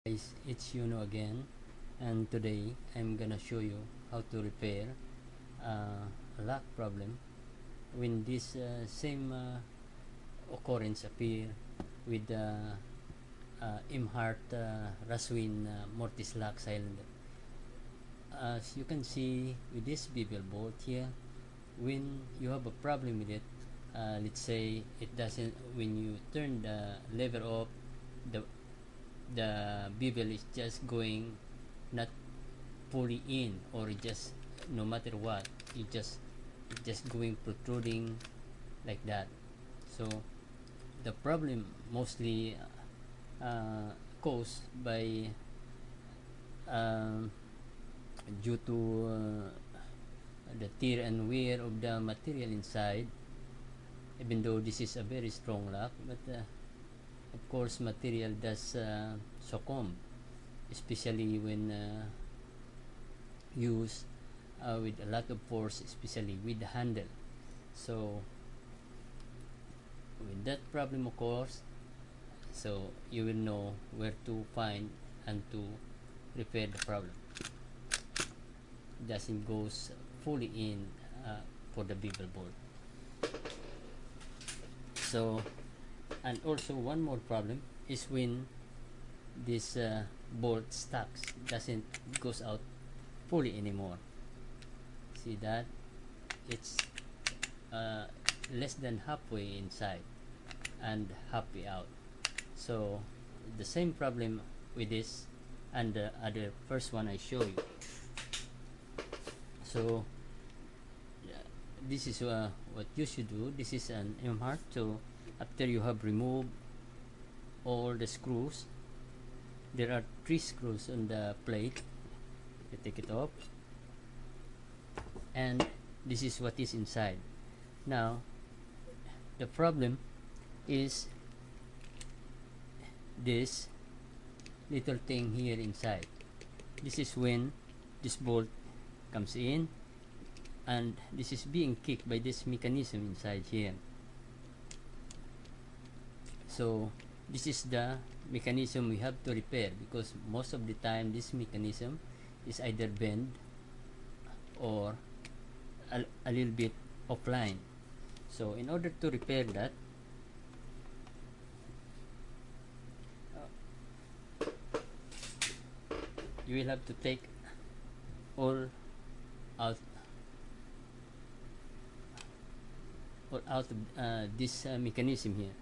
Guys, it's Yuno again, and today I'm gonna show you how to repair a lock problem when this same occurrence appear with the Emhart Russwin Mortise lock cylinder. As you can see with this bevel bolt here, when you have a problem with it, let's say it doesn't, when you turn the lever off, the bevel is just going not fully in, or just no matter what, it's just going protruding like that. So the problem mostly caused by due to the tear and wear of the material inside, even though this is a very strong lock, but of course material does succumb, especially when used with a lot of force, especially with the handle. So when that problem occurs, so you will know where to find and to repair the problem. Doesn't goes fully in for the bevel bolt. So, and also one more problem is when this bolt stocks doesn't goes out fully anymore. See that it's less than halfway inside and halfway out. So the same problem with this and the other first one I show you. So this is what you should do. This is an Emhart. So after you have removed all the screws, there are 3 screws on the plate. You take it off, and this is what is inside. Now the problem is this little thing here inside. This is when this bolt comes in, and this is being kicked by this mechanism inside here. So this is the mechanism we have to repair, because most of the time this mechanism is either bent or a little bit offline. So in order to repair that, you will have to take all out of this mechanism here.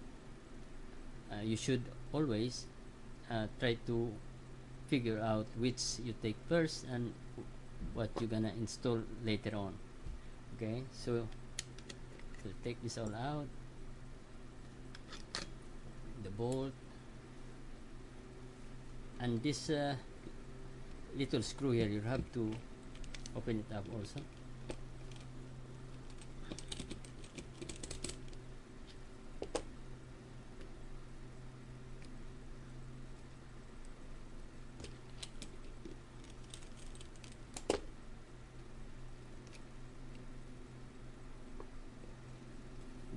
You should always try to figure out which you take first and what you're gonna install later on. Okay, so take this all out, the bolt, and this little screw here, you have to open it up also.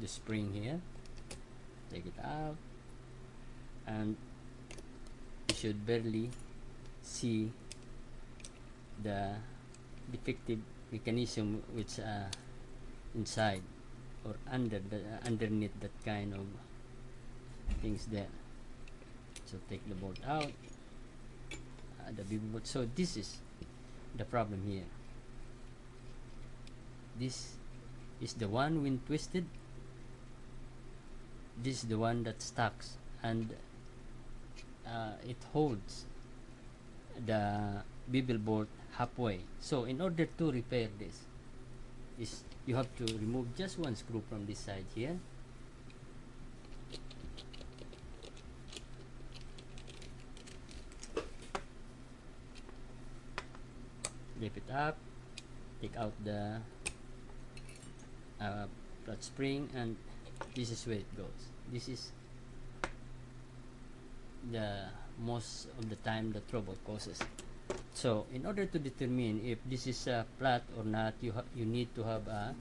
The spring here, take it out, and you should barely see the defective mechanism which inside or underneath that kind of things there. So take the bolt out, the bevel bolt. So this is the problem here. This is the one when twisted. This is the one that stocks, and it holds the bevel bolt halfway. So in order to repair this, you have to remove just one screw from this side here, lift it up, take out the flat spring, and this is where it goes. This is the most of the time the trouble causes. So in order to determine if this is flat or not, you need to have a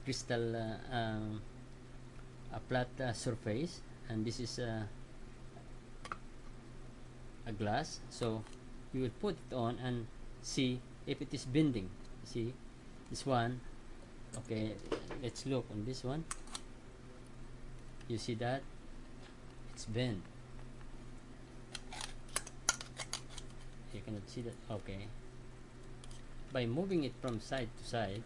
crystal a flat surface, and this is a glass, so you will put it on and see if it is bending. See this one. Okay, let's look on this one. You see that it's bent. You cannot see that. Okay, by moving it from side to side,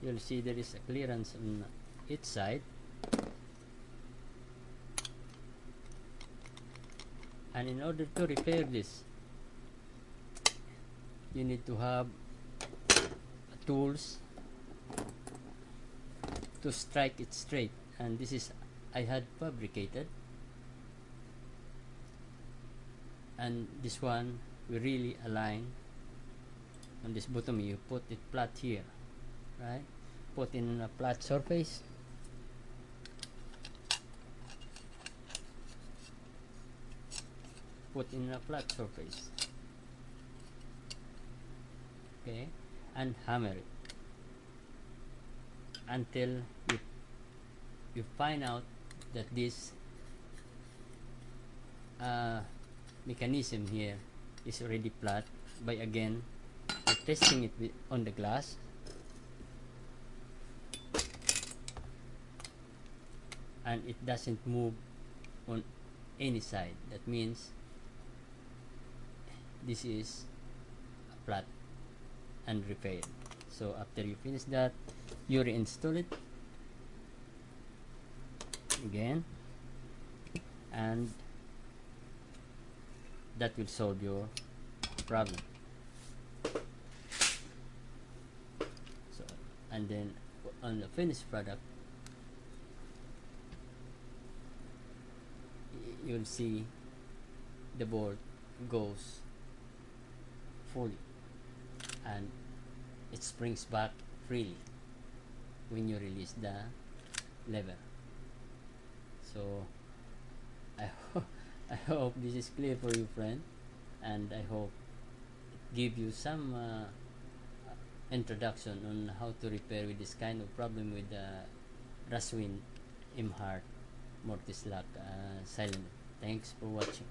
you'll see there is a clearance on each side, and in order to repair this, you need to have tools to strike it straight, and this is I had fabricated, and this one we really align on this bottom. You put it flat here, right? Put in a flat surface, put in a flat surface, okay, and hammer it until you find out that this mechanism here is already flat by again testing it on the glass. And it doesn't move on any side. That means this is flat and repaired. So after you finish that, you reinstall it again, and that will solve your problem. So, and then on the finished product, you'll see the board goes fully and it springs back freely when you release the lever. So I hope this is clear for you, friend, and I hope it give you some introduction on how to repair with this kind of problem with the Russwin Emhart Mortise lock cylinder. Thanks for watching.